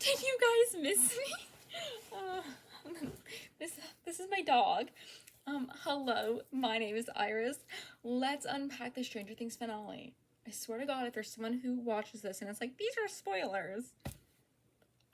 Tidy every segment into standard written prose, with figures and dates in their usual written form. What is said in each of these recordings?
Did you guys miss me? This is my dog. Hello, my name is Iris. Let's unpack the Stranger Things finale. I swear to God, if there's someone who watches this and it's like, these are spoilers,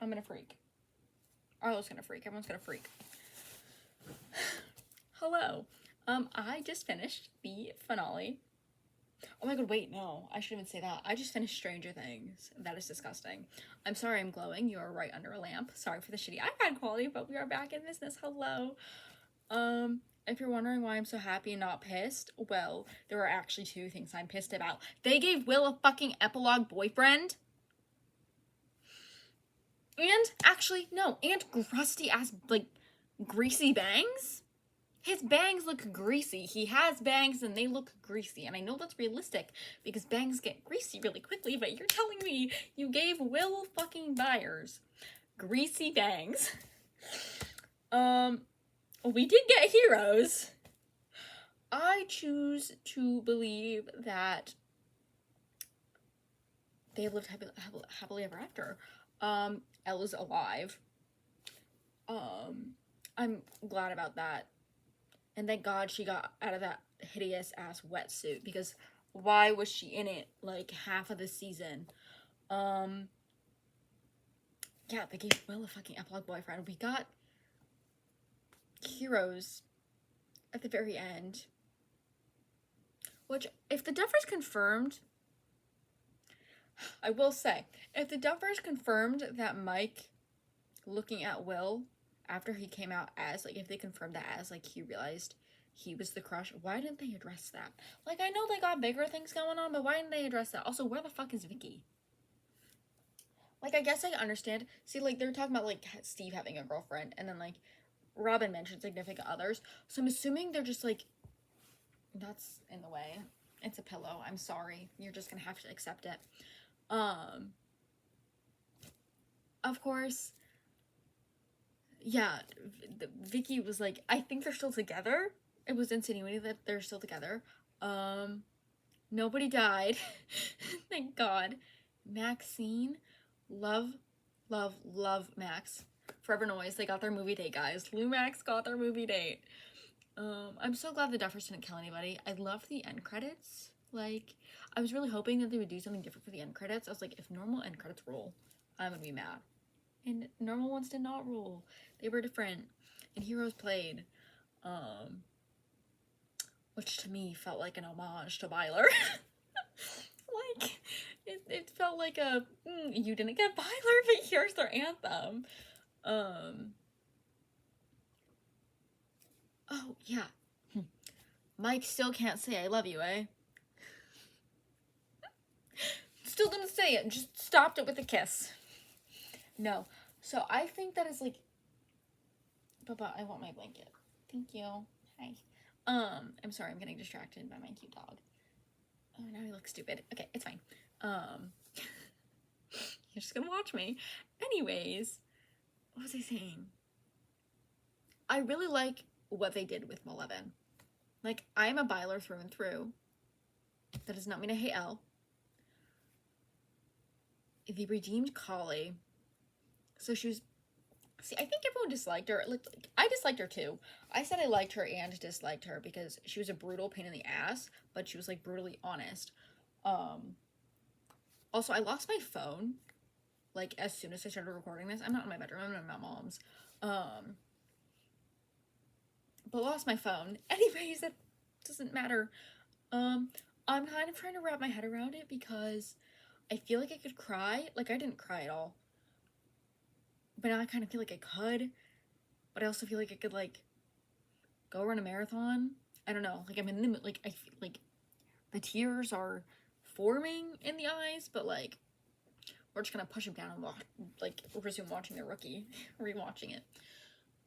I'm gonna freak. Arlo's gonna freak. Everyone's gonna freak. Hello. I just finished the finale. Oh my god, wait, no. I shouldn't even say that. I just finished Stranger Things. That is disgusting. I'm sorry I'm glowing. You are right under a lamp. Sorry for the shitty iPad quality, but we are back in business. Hello. If you're wondering why I'm so happy and not pissed, well, there are actually two things I'm pissed about. They gave Will a fucking epilogue boyfriend. And, actually, no, and crusty ass, like, greasy bangs? His bangs look greasy. He has bangs and they look greasy. And I know that's realistic because bangs get greasy really quickly, but you're telling me you gave Will fucking Byers greasy bangs. We did get heroes. I choose to believe that they lived happily ever after. Ella's alive. I'm glad about that. And thank God she got out of that hideous ass wetsuit, because why was she in it like half of the season? Yeah, they gave Will a fucking epilogue boyfriend. We got heroes at the very end. Which, if the Duffers confirmed, I will say, if the Duffers confirmed that Mike looking at Will after he came out as, like, if they confirmed that as, like, he realized he was the crush, why didn't they address that? Like, I know they got bigger things going on, but why didn't they address that? Also, where the fuck is Vicky? Like, I guess I understand. See, like, they're talking about, like, Steve having a girlfriend, and then, like, Robin mentioned significant others. So I'm assuming they're just, like, that's in the way. It's a pillow. I'm sorry. You're just gonna have to accept it. Of course, yeah, Vicky was like, I think they're still together. It was insinuated that they're still together. Nobody died. Thank God. Maxine, love Max. Forever Noise, they got their movie date, guys. Lou Max got their movie date. I'm so glad the Duffers didn't kill anybody. I love the end credits. Like, I was really hoping that they would do something different for the end credits. I was like, if normal end credits roll, I'm gonna be mad. And normal ones did not roll. They were different. And heroes played. Which to me felt like an homage to Byler. Like, it felt like a, you didn't get Byler, but here's their anthem. Oh, yeah. Mike still can't say I love you, eh? Still didn't say it, just stopped it with a kiss. No. So I think that is like, Baba, I want my blanket. Thank you. Hi. I'm sorry, I'm getting distracted by my cute dog. Oh, now he looks stupid. Okay, it's fine. You're just gonna watch me. Anyways, what was I saying? I really like what they did with Maleven. Like, I'm a Byler through and through. That does not mean I hate Elle. They redeemed Collie. So she was... See, I think everyone disliked her. Like, I disliked her too. I said I liked her and disliked her because she was a brutal pain in the ass, but she was, like, brutally honest. Also, I lost my phone, like, as soon as I started recording this. I'm not in my bedroom. I'm in my mom's. But lost my phone. Anyways, that doesn't matter. I'm kind of trying to wrap my head around it because I feel like I could cry. Like, I didn't cry at all. But now I kind of feel like I could. But I also feel like I could, like, go run a marathon. I don't know. Like, I'm in the, like, I feel like the tears are forming in the eyes, but, like, we're just gonna push them down and like, resume watching The Rookie. Rewatching it.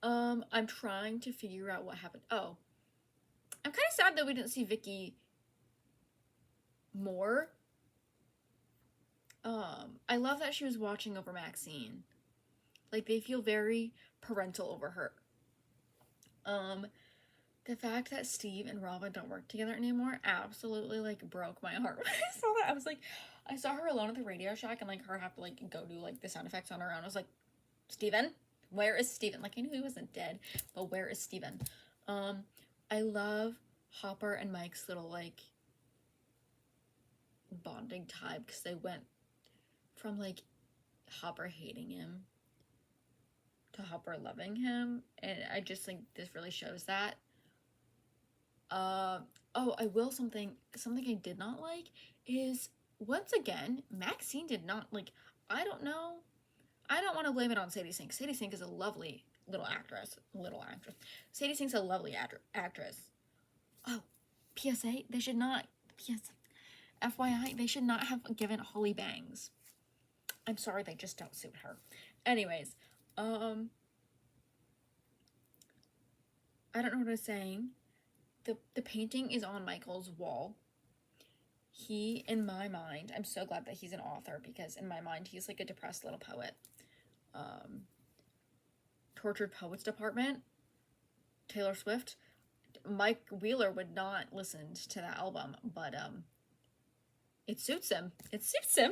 I'm trying to figure out what happened. Oh. I'm kind of sad that we didn't see Vicky more. I love that she was watching over Maxine. Like, they feel very parental over her. The fact that Steve and Robin don't work together anymore absolutely, like, broke my heart when I saw that. I was like, I saw her alone at the Radio Shack and like her have to like go do like the sound effects on her own. I was like, Steven? Where is Steven? Like I knew he wasn't dead, but where is Steven? I love Hopper and Mike's little like bonding time because they went from like Hopper hating him to Hopper loving him, and I just think this really shows that. Oh, I will something I did not like is once again Maxine did not like. I don't know. I don't want to blame it on Sadie Sink. Sadie Sink is a lovely little actress. Sadie Sink's a lovely actress. Oh, PSA, they should not. FYI, they should not have given Holly bangs. I'm sorry, they just don't suit her. Anyways, I don't know what I was saying. The painting is on Michael's wall. He, in my mind, I'm so glad that he's an author because in my mind, he's like a depressed little poet. Tortured Poets Department, Taylor Swift. Mike Wheeler would not listen to that album, but it suits him. It suits him.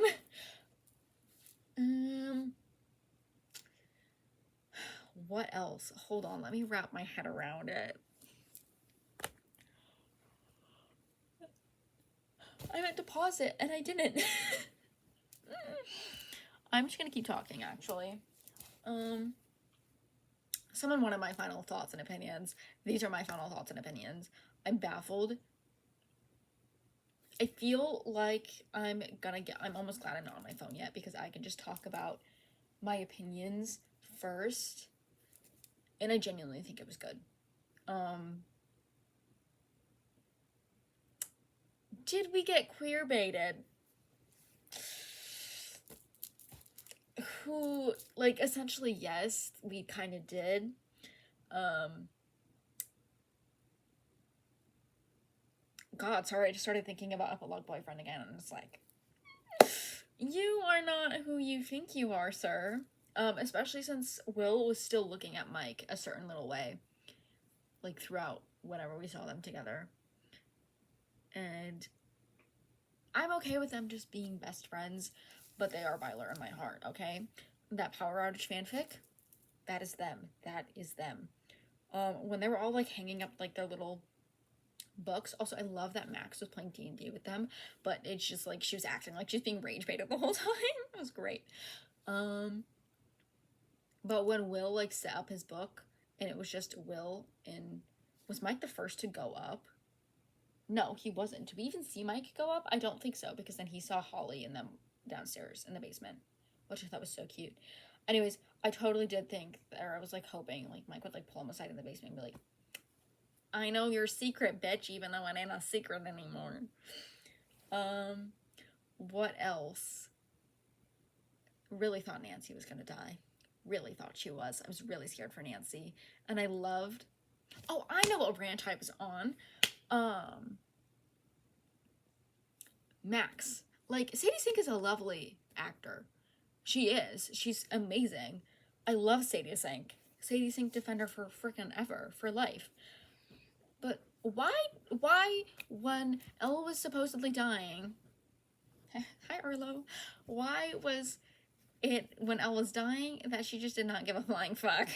What else? Hold on, let me wrap my head around it. I meant to pause it and I didn't. I'm just gonna keep talking actually. Someone wanted my final thoughts and opinions. These are my final thoughts and opinions. I'm baffled. I feel like I'm almost glad I'm not on my phone yet because I can just talk about my opinions first. And I genuinely think it was good. Did we get queer baited? Who, like, essentially, yes, we kind of did. God, sorry, I just started thinking about Epilogue Boyfriend again, and it's like, you are not who you think you are, sir. Especially since Will was still looking at Mike a certain little way, like, throughout whenever we saw them together. And I'm okay with them just being best friends, but they are Byler in my heart, okay? That Power Outage fanfic, that is them. That is them. When they were all, like, hanging up, like, their little books. Also, I love that Max was playing D&D with them, but it's just, like, she was acting like she's being rage baited the whole time. It was great. But when Will, like, set up his book, and it was just Will and... Was Mike the first to go up? No, he wasn't. Did we even see Mike go up? I don't think so, because then he saw Holly and them downstairs in the basement, which I thought was so cute. Anyways, I totally did think, or I was, like, hoping, like, Mike would, like, pull him aside in the basement and be like, I know your secret, bitch, even though it ain't a secret anymore. What else? Really thought Nancy was gonna die. Really thought she was. I was really scared for Nancy. And I loved... Oh, I know what rant I was on. Max. Like, Sadie Sink is a lovely actor. She is. She's amazing. I love Sadie Sink. Sadie Sink defender for frickin' ever. For life. But why when Elle was supposedly dying... Hi, Arlo. Why was it, when Elle was dying, that she just did not give a flying fuck?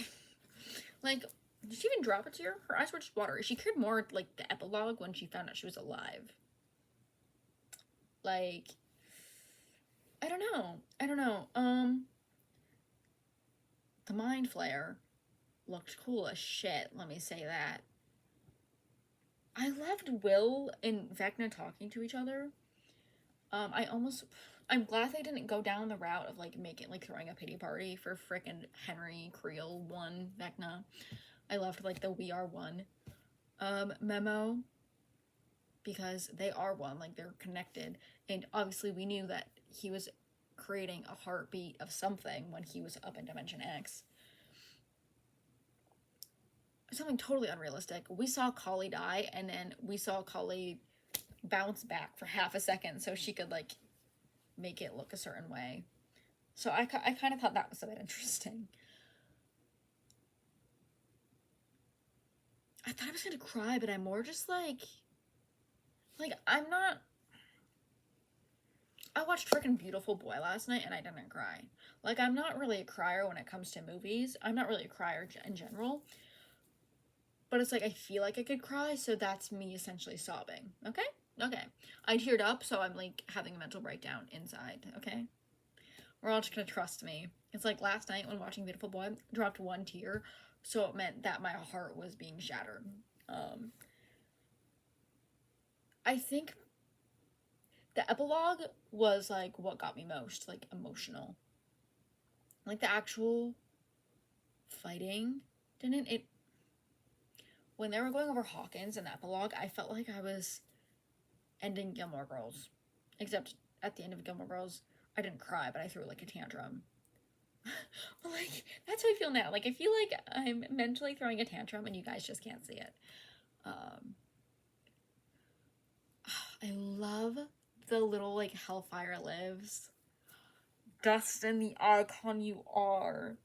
Like, did she even drop a tear? Her eyes were just watery. She cared more, like, the epilogue when she found out she was alive. Like, I don't know. The Mind Flayer looked cool as shit, let me say that. I loved Will and Vecna talking to each other. I'm glad they didn't go down the route of, like, throwing a pity party for frickin' Henry Creel 1 Vecna. I loved, like, the We Are One memo, because they are one, like, they're connected, and obviously we knew that he was creating a heartbeat of something when he was up in Dimension X. Something totally unrealistic. We saw Kali die, and then we saw Kali bounce back for half a second so she could, like, make it look a certain way. So I kind of thought that was a bit interesting. I thought I was gonna cry, but I'm more just like I'm not... I watched freaking Beautiful Boy last night and I didn't cry. Like, I'm not really a crier when it comes to movies. I'm not really a crier in general. But it's like, I feel like I could cry, so that's me essentially sobbing. Okay? Okay. I teared up, so I'm like having a mental breakdown inside. Okay? We're all just gonna trust me. It's like last night when watching Beautiful Boy, I dropped one tear, so it meant that my heart was being shattered. I think the epilogue was like what got me most like emotional. Like the actual fighting didn't it when they were going over Hawkins in the epilogue, I felt like I was ending Gilmore Girls. Except at the end of Gilmore Girls, I didn't cry, but I threw like a tantrum. Like, that's how I feel now. Like, I feel like I'm mentally throwing a tantrum and you guys just can't see it. I love the little like Hellfire Lives. Dustin, the icon you are.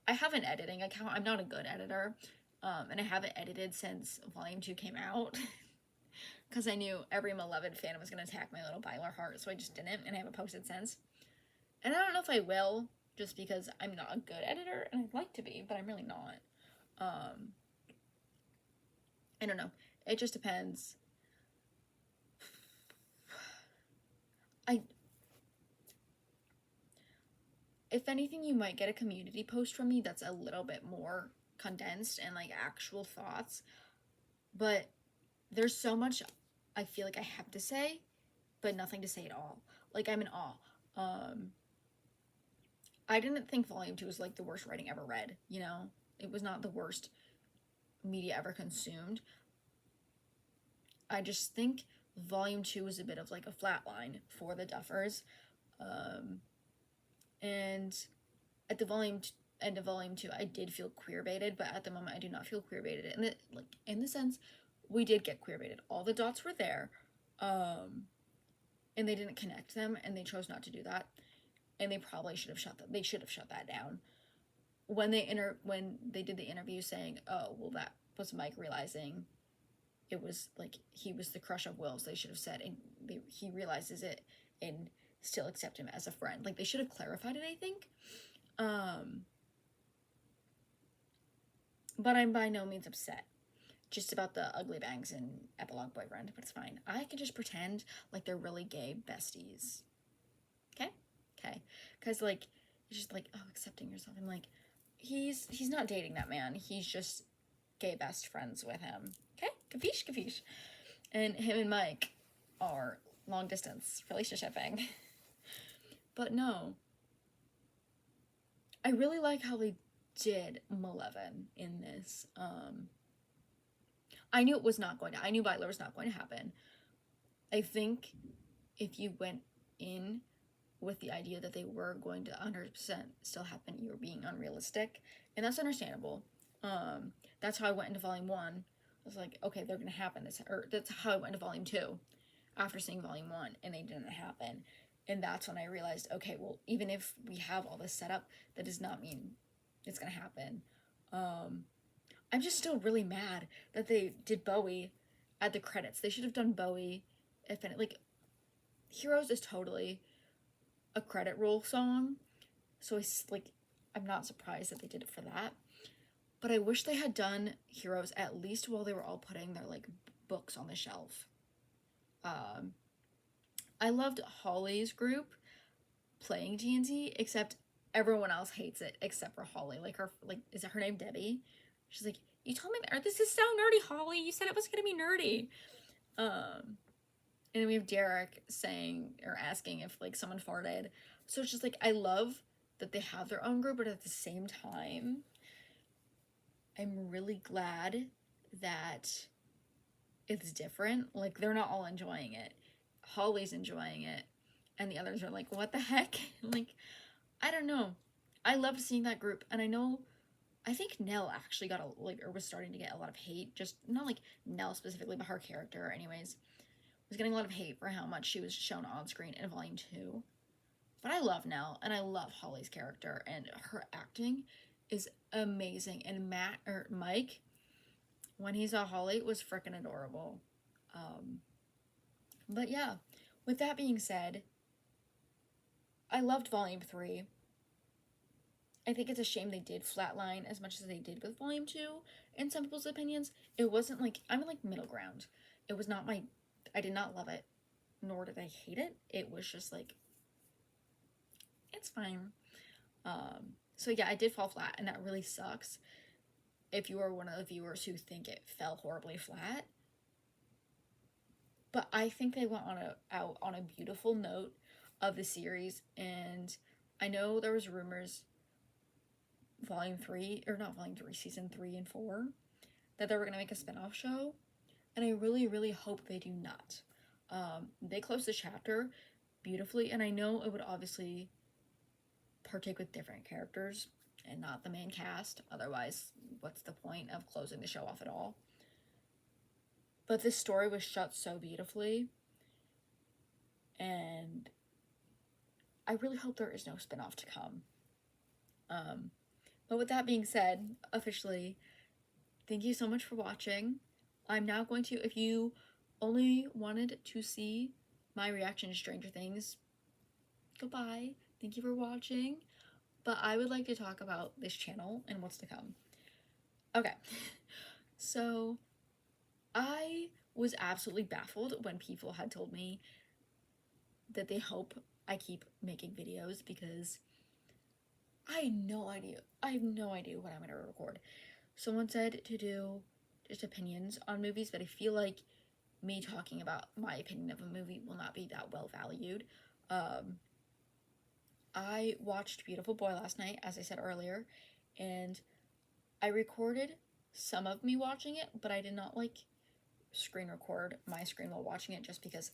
I have an editing account. I'm not a good editor. And I haven't edited since Volume 2 came out. Because I knew every Malevolent fan was going to attack my little Byler heart, so I just didn't, and I haven't posted since. And I don't know if I will, just because I'm not a good editor, and I'd like to be, but I'm really not. I don't know. It just depends. If anything, you might get a community post from me that's a little bit more condensed and like actual thoughts. But there's so much I feel like I have to say, but nothing to say at all. Like, I'm in awe. I didn't think Volume 2 was like the worst writing ever read, you know? It was not the worst media ever consumed. I just think Volume 2 was a bit of like a flat line for the Duffers. And at the end of Volume 2, I did feel queer baited, but at the moment I do not feel queer baited. And in the sense, we did get queer baited. All the dots were there, and they didn't connect them, and they chose not to do that. And they probably should have shut that. They should have shut that down. When they did the interview saying, "Oh, well, that was Mike realizing it was like he was the crush of Will's," they should have said, and he realizes it and still accept him as a friend. Like, they should have clarified it, I think. But I'm by no means upset just about the ugly bangs and epilogue boyfriend, but it's fine. I can just pretend like they're really gay besties. Okay? Because, like, it's just like, oh, accepting yourself. I'm like, he's not dating that man. He's just gay best friends with him. Okay? Capiche? And him and Mike are long distance relationshiping. But no. I really like how they did Malevolent in this. I knew Byler was not going to happen. I think if you went in with the idea that they were going to 100% still happen, you were being unrealistic. And that's understandable. That's how I went into Volume 1. I was like, okay, they're going to happen. That's how I went into Volume 2 after seeing Volume 1, and they didn't happen. And that's when I realized, okay, well, even if we have all this set up, that does not mean it's going to happen. I'm just still really mad that they did Bowie at the credits. They should have done Bowie. Heroes is totally a credit roll song, so I'm not surprised that they did it for that. But I wish they had done Heroes at least while they were all putting their like books on the shelf. I loved Holly's group playing D&D, except everyone else hates it except for Holly. Is it her name Debbie? She's like, you told me this is so nerdy, Holly. You said it was gonna be nerdy. And we have Derek saying or asking if like someone farted. So it's just like, I love that they have their own group, but at the same time, I'm really glad that it's different. Like, they're not all enjoying it. Holly's enjoying it, and the others are like, what the heck? Like, I don't know. I loved seeing that group, and I think Nell actually was starting to get a lot of hate. Just not like Nell specifically, but her character, anyways, was getting a lot of hate for how much she was shown on screen in Volume 2. But I love Nell, and I love Holly's character, and her acting is amazing. And Mike, when he saw Holly, was freaking adorable. But yeah, with that being said, I loved Volume 3. I think it's a shame they did flatline as much as they did with Volume 2 in some people's opinions. It wasn't like, I'm like middle ground. It was not my, I did not love it, nor did I hate it. It was just like, it's fine. So yeah, I did fall flat, and that really sucks if you are one of the viewers who think it fell horribly flat. But I think they went out on a beautiful note of the series, and I know there was rumors Volume 3, or not Volume 3, Season 3 and 4, that they were going to make a spin-off show, and I really, really hope they do not. They closed the chapter beautifully, and I know it would obviously partake with different characters and not the main cast. Otherwise, what's the point of closing the show off at all? But this story was shut so beautifully, and I really hope there is no spin-off to come. But with that being said, officially, thank you so much for watching. I'm now going to, if you only wanted to see my reaction to Stranger Things, goodbye. Thank you for watching. But I would like to talk about this channel and what's to come. Okay, so I was absolutely baffled when people had told me that they hope I keep making videos, because I have no idea what I'm going to record. Someone said to do just opinions on movies, but I feel like me talking about my opinion of a movie will not be that well valued. I watched Beautiful Boy last night, as I said earlier, and I recorded some of me watching it, but I did not like screen record my screen while watching it, just because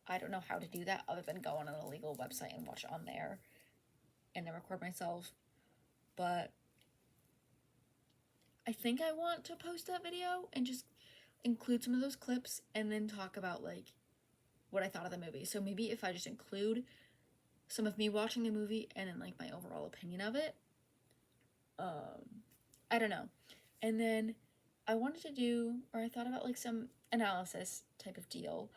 I don't know how to do that other than go on an illegal website and watch it on there and then record myself. But I think I want to post that video and just include some of those clips and then talk about like what I thought of the movie. So maybe if I just include some of me watching the movie and then like my overall opinion of it, I don't know. And then I wanted to do, or I thought about like some analysis type of deal.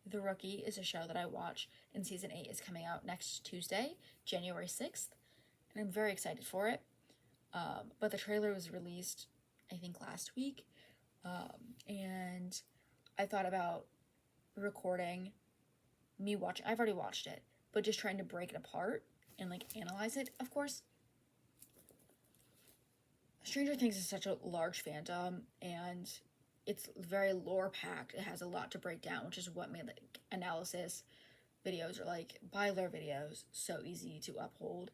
The Rookie is a show that I watch, and season 8 is coming out next Tuesday, January 6th, and I'm very excited for it. But the trailer was released, I think, last week, and I thought about recording me watching. I've already watched it, but just trying to break it apart and like analyze it. Of course, Stranger Things is such a large fandom, and it's very lore packed. It has a lot to break down, which is what made like analysis videos or like Byler videos so easy to uphold.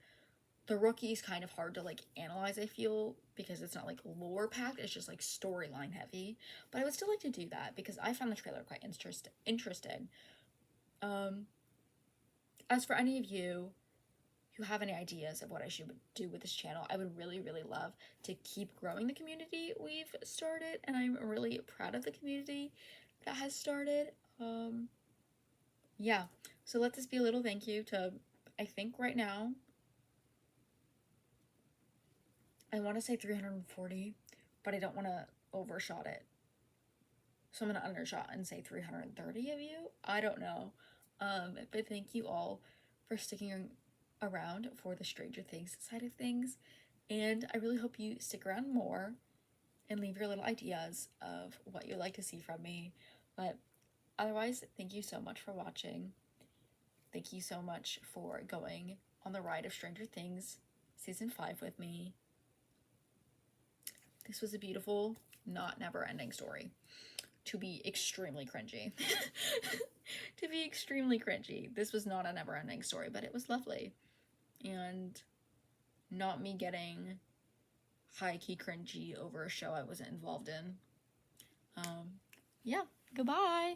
The Rookie is kind of hard to like analyze, I feel, because it's not like lore packed, it's just like storyline heavy. But I would still like to do that because I found the trailer quite interesting. As for any of you who have any ideas of what I should do with this channel, I would really, really love to keep growing the community we've started, and I'm really proud of the community that has started. Yeah, so let this be a little thank you to, I think right now, I want to say 340, but I don't want to overshot it. So I'm going to undershot and say 330 of you. I don't know. But thank you all for sticking around for the Stranger Things side of things. And I really hope you stick around more and leave your little ideas of what you'd like to see from me. But otherwise, thank you so much for watching. Thank you so much for going on the ride of Stranger Things Season 5 with me. This was a beautiful, not never-ending story. To be extremely cringy. To be extremely cringy. This was not a never-ending story, but it was lovely. And not me getting high-key cringy over a show I wasn't involved in. Yeah, goodbye!